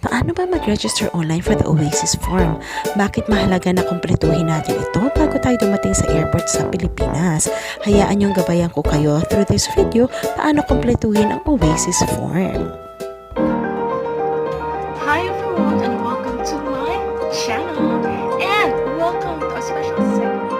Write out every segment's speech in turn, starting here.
Paano ba mag-register online for the OASiS form? Bakit mahalaga na kumpletuhin natin ito bago tayo dumating sa airport sa Pilipinas? Hayaan niyong gabayan ko kayo through this video paano kumpletuhin ang OASiS form. Hi everyone and welcome to my channel and welcome to a special segment.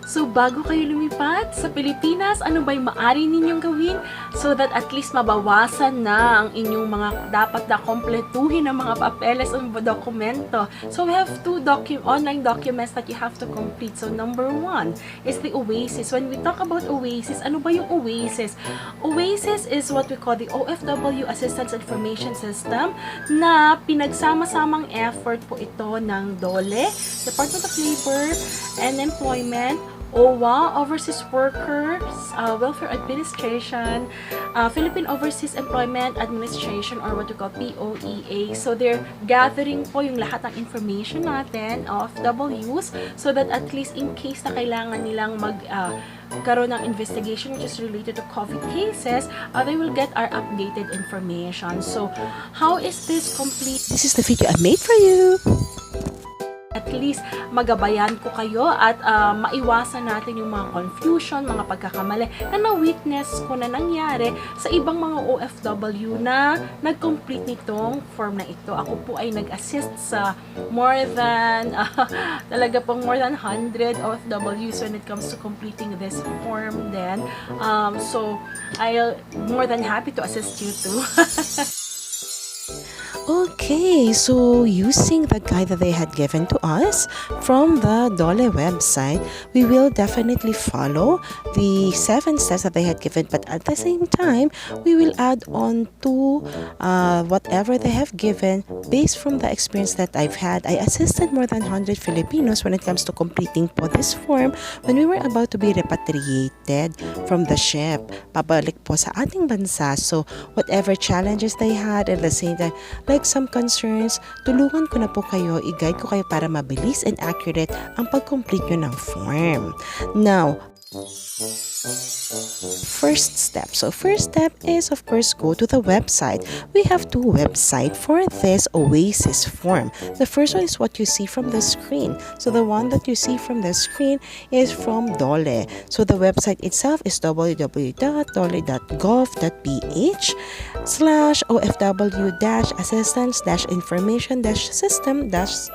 So, bago kayo lumipat sa Pilipinas, ano ba'y maaari ninyong gawin so that at least mabawasan na ang inyong mga dapat na kompletuhin ng mga papeles o dokumento. So, we have two online documents that you have to complete. So, number one is the OASiS. When we talk about OASiS, ano ba yung OASiS? OASiS is what we call the OFW Assistance Information System na pinagsama-samang effort po ito ng DOLE, Department of Labor and Employment, OWA, Overseas Workers, Welfare Administration, Philippine Overseas Employment Administration, or what we call POEA. So, they're gathering po yung lahat ng information natin, OFWs, so that at least in case na kailangan nilang karoon ng investigation which is related to COVID cases, they will get our updated information. So, how is this complete? This is the video I made for you. At least magabayan ko kayo at maiwasan natin yung mga confusion, mga pagkakamali na na-witness ko na nangyari sa ibang mga OFW na nag-complete nitong form na ito. Ako po ay nag-assist sa more than 100 OFWs when it comes to completing this form then. So, I'll more than happy to assist you too. Okay, so using the guide that they had given to us from the DOLE website, we will definitely follow the 7 steps that they had given, but at the same time, we will add on to whatever they have given based from the experience that I've had. I assisted more than 100 Filipinos when it comes to completing po this form when we were about to be repatriated from the ship, pabalik po sa ating bansa. So, whatever challenges they had at the same time, like some concerns, tulungan ko na po kayo, i-guide ko kayo para mabilis and accurate ang pag-complete nyo ng form. Now, first step. So, first step is, of course, go to the website. We have two websites for this OASiS form. The first one is what you see from the screen. So, the one that you see from the screen is from DOLE. So, the website itself is www.dole.gov.ph/OFW-Assistance-Information-System-OASiS.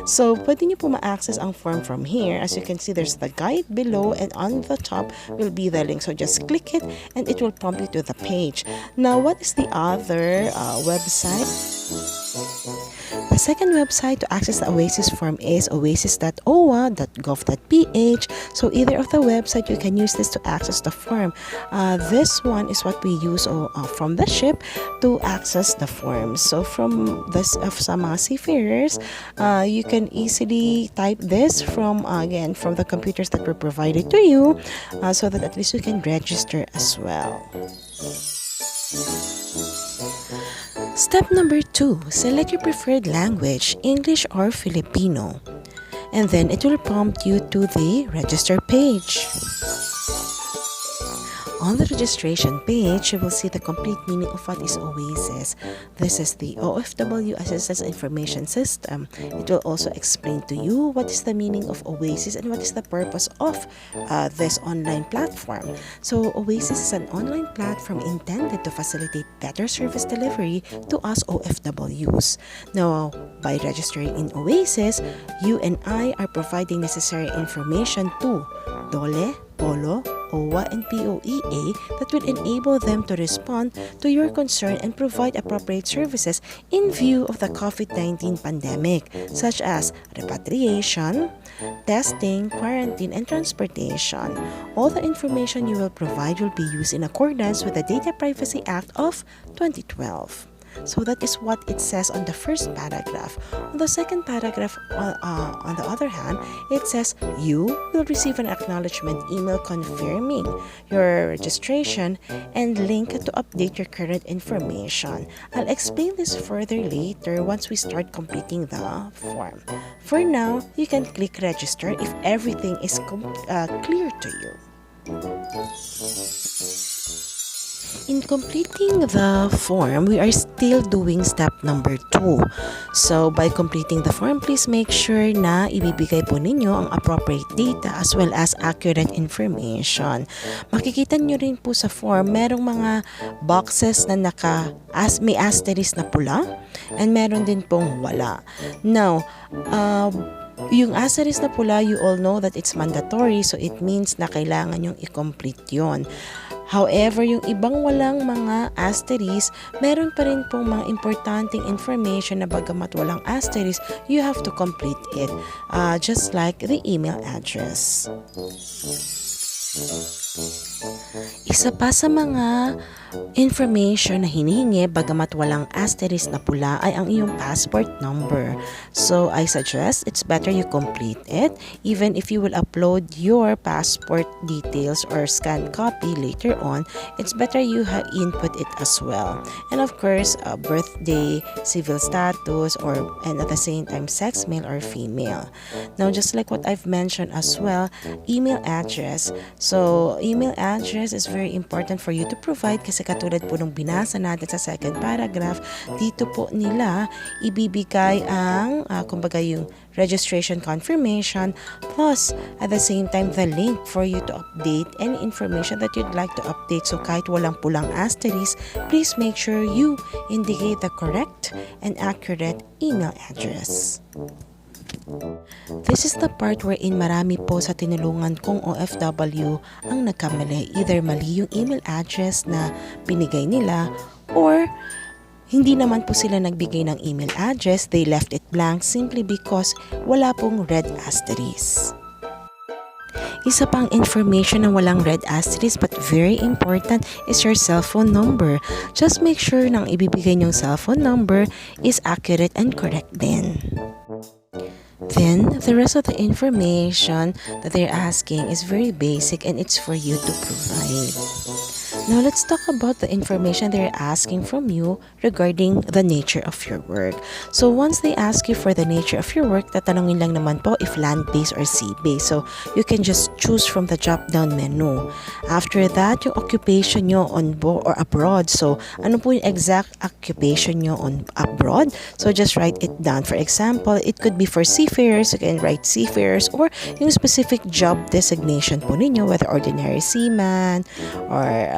So, pwede nyo po ma-access ang form from here. As you can see, there's the guide below and on the top will be the link. So, just click it and it will prompt you to the page. Now, what is the other website? The second website to access the OASiS form is oasis.owa.gov.ph. So either of the website, you can use this to access the form. This one is what we use from the ship to access the form. So from this some mga seafarers, you can easily type this from from the computers that were provided to you, so that at least you can register as well. Step number 2, select your preferred language, English or Filipino. And then it will prompt you to the register page. On the registration page, you will see the complete meaning of what is OASiS. This is the OFW Assistance Information System. It will also explain to you what is the meaning of OASiS and what is the purpose of this online platform. So, OASiS is an online platform intended to facilitate better service delivery to us OFWs. Now, by registering in OASiS, you and I are providing necessary information to DOLE, POLO, OWA and POEA that will enable them to respond to your concern and provide appropriate services in view of the COVID-19 pandemic, such as repatriation, testing, quarantine, and transportation. All the information you will provide will be used in accordance with the Data Privacy Act of 2012. So that is what it says on the first paragraph. On the second paragraph, on the other hand, it says you will receive an acknowledgement email confirming your registration and link to update your current information. I'll explain this further later once we start completing the form. For now, you can click register if everything is clear to you. In completing the form, we are still doing step number 2. So, by completing the form, please make sure na ibibigay po ninyo ang appropriate data as well as accurate information. Makikita nyo rin po sa form, merong mga boxes na may asterisk na pula and meron din pong wala. Now, yung asterisk na pula, you all know that it's mandatory, so it means na kailangan yung i-complete yon. However, yung ibang walang mga asterisk, meron pa rin pong mga importanteng information na bagamat walang asterisk, you have to complete it, just like the email address. Isa pa sa mga information na hinihingi bagamat walang asterisk na pula ay ang iyong passport number. So, I suggest it's better you complete it even if you will upload your passport details or scanned copy later on. It's better you input it as well. And of course, birthday, civil status, and at the same time, sex, male or female. Now, just like what I've mentioned as well, email address. So, email address is very important for you to provide kasi katulad po nung binasa natin sa second paragraph, dito po nila ibibigay ang kumbaga yung registration confirmation plus at the same time the link for you to update any information that you'd like to update. So kahit walang pulang asterisk, please make sure you indicate the correct and accurate email address. This is the part wherein marami po sa tinulungan kong OFW ang nagkamali. Either mali yung email address na binigay nila or hindi naman po sila nagbigay ng email address. They left it blank simply because wala pong red asterisk. Isa pang information na walang red asterisk but very important is your cellphone number. Just make sure na ang ibibigay niyong cellphone number is accurate and correct din. Then, the rest of the information that they're asking is very basic and it's for you to provide. Now, let's talk about the information they're asking from you regarding the nature of your work. So, once they ask you for the nature of your work, tatanungin lang naman po if land-based or sea-based. So, you can just choose from the drop-down menu. After that, yung occupation nyo on board or abroad. So, ano po yung exact occupation nyo on abroad? So, just write it down. For example, it could be for seafarers. You can write seafarers or yung specific job designation po ninyo, whether ordinary seaman or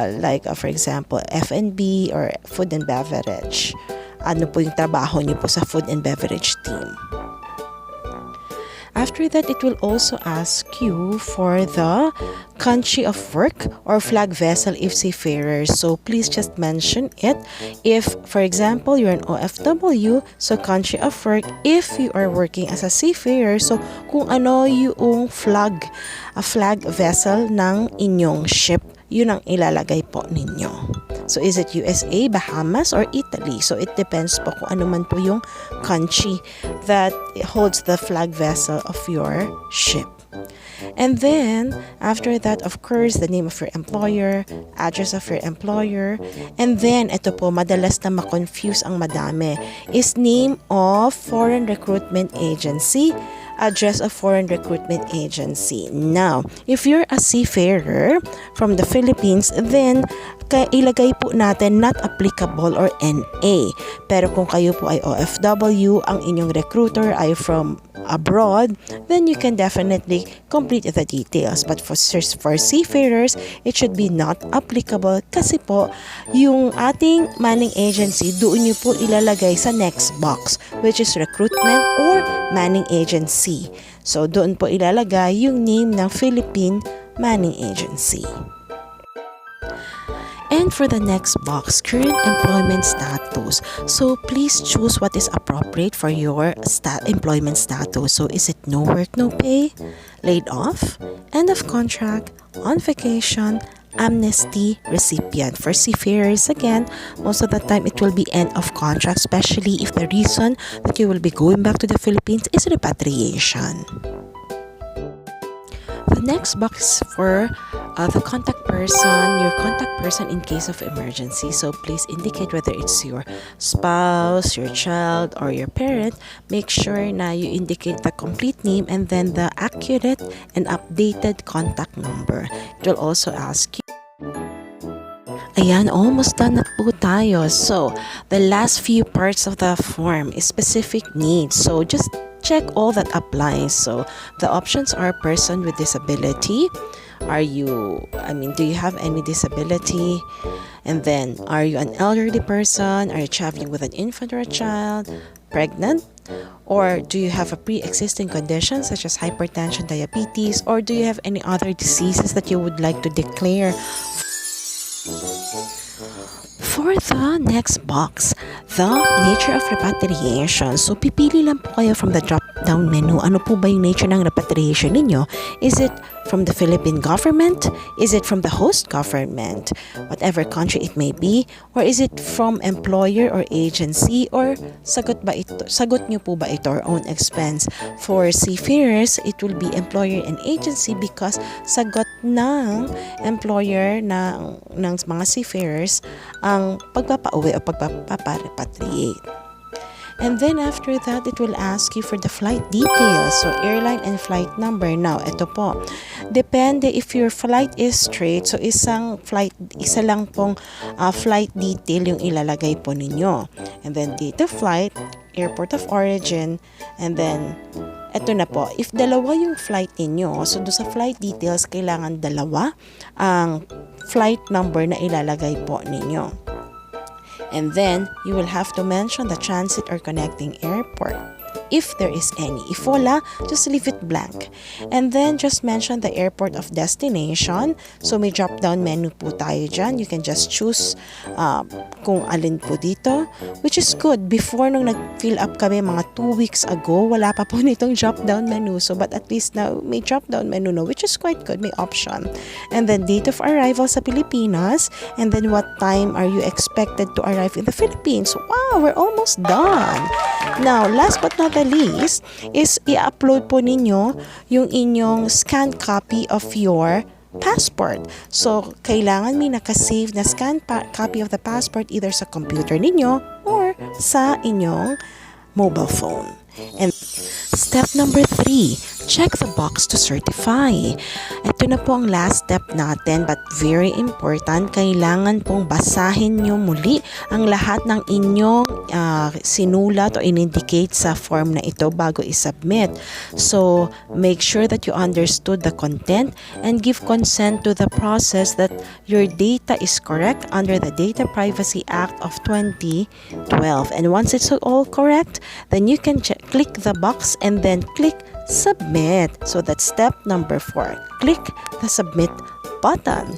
for example, F&B or food and beverage. Ano po yung trabaho niyo po sa food and beverage team. After that, it will also ask you for the country of work or flag vessel if seafarers. So, please just mention it. If, for example, you're an OFW, so country of work, if you are working as a seafarer, so kung ano yung flag vessel ng inyong ship, yun ang ilalagay po ninyo. So, is it USA, Bahamas, or Italy? So, it depends po kung ano man po yung country that holds the flag vessel of your ship. And then, after that, of course, the name of your employer, address of your employer, and then, ito po, madalas na ma-confuse ang madami, is name of foreign recruitment agency, address of foreign recruitment agency. Now, if you're a seafarer from the Philippines, then ilagay po natin not applicable or NA. Pero kung kayo po ay OFW, ang inyong recruiter ay from abroad, then you can definitely complete the details. But for seafarers, it should be not applicable kasi po yung ating manning agency, doon nyo po ilalagay sa next box, which is recruitment or manning agency. So, doon po ilalagay yung name ng Philippine manning agency. And for the next box, current employment status. So please choose what is appropriate for your employment status. So is it no work, no pay, laid off, end of contract, on vacation, amnesty recipient? For seafarers, again, most of the time it will be end of contract, especially if the reason that you will be going back to the Philippines is repatriation. The next box for the contact person, your contact person in case of emergency. So please indicate whether it's your spouse, your child, or your parent. Make sure na you indicate the complete name and then the accurate and updated contact number. It will also ask you. Ayan, almost done na po tayo. So, the last few parts of the form is specific needs. So, just check all that applies. So, the options are person with disability. Do you have any disability? And then, are you an elderly person? Are you traveling with an infant or a child? Pregnant? Or do you have a pre-existing condition such as hypertension, diabetes? Or do you have any other diseases that you would like to declare? For the next box, the nature of repatriation. So, pipili lang po kayo from the drop-down menu. Ano po ba yung nature ng repatriation ninyo? Is it from the Philippine government? Is it from the host government? Whatever country it may be? Or is it from employer or agency? Or sagot nyo po ba ito or own expense? For seafarers, it will be employer and agency because sagot ng employer ng mga seafarers ang pagpapauwi o pagpaparepatriate. And then after that, it will ask you for the flight details. So, airline and flight number. Now, ito po. Depende if your flight is straight. So, isa lang pong flight detail yung ilalagay po ninyo. And then, date of flight, airport of origin, and then, ito na po. If dalawa yung flight ninyo, so do sa flight details, kailangan dalawa ang flight number na ilalagay po ninyo. And then, you will have to mention the transit or connecting airport, if there is any. If wala, just leave it blank. And then, just mention the airport of destination. So, may drop-down menu po tayo dyan. You can just choose kung alin po dito, which is good. Before, nung nag-fill up kami mga 2 weeks ago, wala pa po nitong drop-down menu. So, but at least now, may drop-down menu no, which is quite good. May option. And then, date of arrival sa Pilipinas. And then, what time are you expected to arrive in the Philippines? Wow, we're almost done. Now, last but not the least, is i-upload po ninyo yung inyong scanned copy of your passport. So, kailangan may nakasave na scanned copy of the passport either sa computer ninyo or sa inyong mobile phone. And step number 3, check the box to certify. Ito na po ang last step natin but very important. Kailangan pong basahin nyo muli ang lahat ng inyong sinulat o in-indicate sa form na ito bago isubmit. So, make sure that you understood the content and give consent to the process that your data is correct under the Data Privacy Act of 2012. And once it's all correct, then you can click the box and then click submit. So that's step number 4. Click the submit button.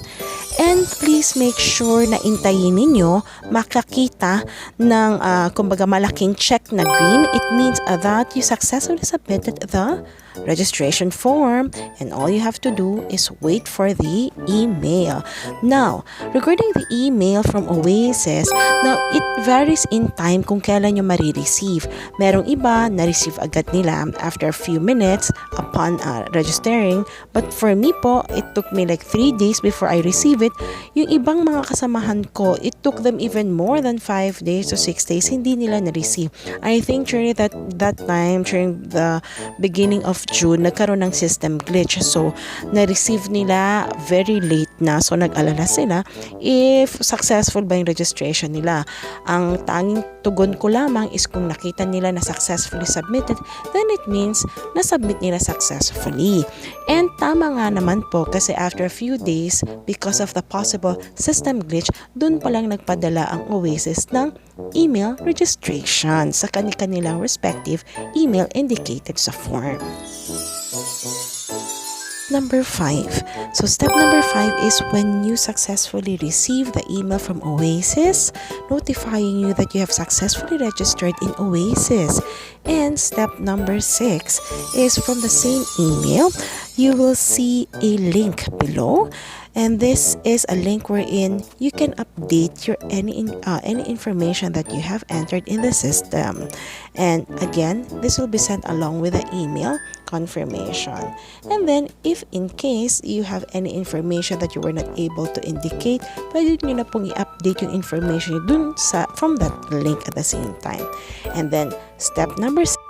And please make sure na intayin ninyo makakita ng kumbaga malaking check na green. It means that you successfully submitted the registration form and all you have to do is wait for the email. Now, regarding the email from OASiS, now it varies in time kung kailan nyo marireceive. Merong iba na-receive agad nila after a few minutes upon registering, but for me po, it took me like 3 days before I receive it. Yung ibang mga kasamahan ko, it took them even more than 5 days to 6 days, hindi nila na-receive. I think during that time, during the beginning of June, nagkaroon ng system glitch. So, na-receive nila very late na. So, nag-alala sila if successful ba yung registration nila. Ang tanging tugon ko lamang is kung nakita nila na successfully submitted, then it means na-submit nila successfully. And tama nga naman po kasi after a few days, because of the possible system glitch, dun palang nagpadala ang OASiS ng email registration sa kanilang respective email indicated sa form. number 5. So step number 5 is when you successfully receive the email from OASiS notifying you that you have successfully registered in OASiS. And step number 6 is from the same email, you will see a link below. And this is a link wherein you can update your any information that you have entered in the system. And again, this will be sent along with the email confirmation. And then, if in case you have any information that you were not able to indicate, pwede nyo na pong i-update yung information dun from that link at the same time. And then, step number 7,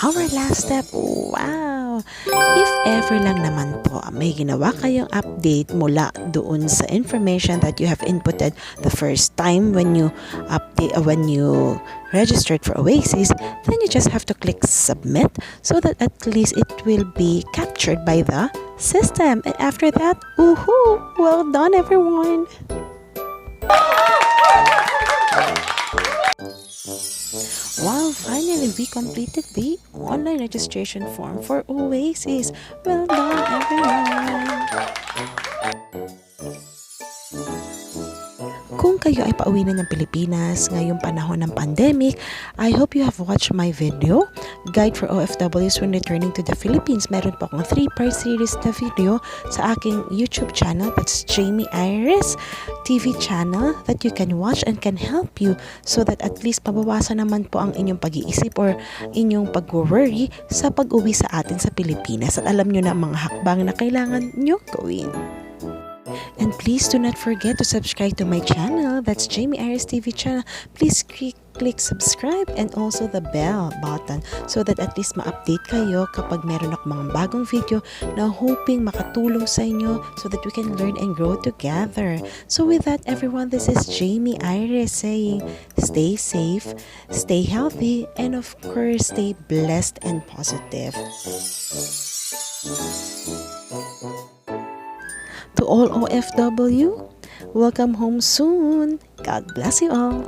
our last step. Wow! If ever lang naman po may ginawa kayong update mula doon sa information that you have inputted the first time when you registered for OASiS, then you just have to click submit so that at least it will be captured by the system. And after that, woohoo! Well done, everyone! Wow, finally we completed the online registration form for OASiS. Well done, everyone! Kung kayo ay pauwi na ng Pilipinas ngayong panahon ng pandemic, I hope you have watched my video, Guide for OFWs when Returning to the Philippines. Meron po akong 3-part series na video sa aking YouTube channel, that's Jamey Iris TV channel, that you can watch and can help you so that at least mabawasan naman po ang inyong pag-iisip or inyong pag-worry sa pag-uwi sa atin sa Pilipinas at alam nyo na ang mga hakbang na kailangan nyo gawin. And please do not forget to subscribe to my channel, that's Jamey Iris TV channel. Please click subscribe and also the bell button so that at least ma-update kayo kapag meron ako mga bagong video na hoping makatulong sa inyo so that we can learn and grow together. So with that, everyone, this is Jamey Iris saying stay safe, stay healthy, and of course stay blessed and positive. To all OFW, welcome home soon. God bless you all.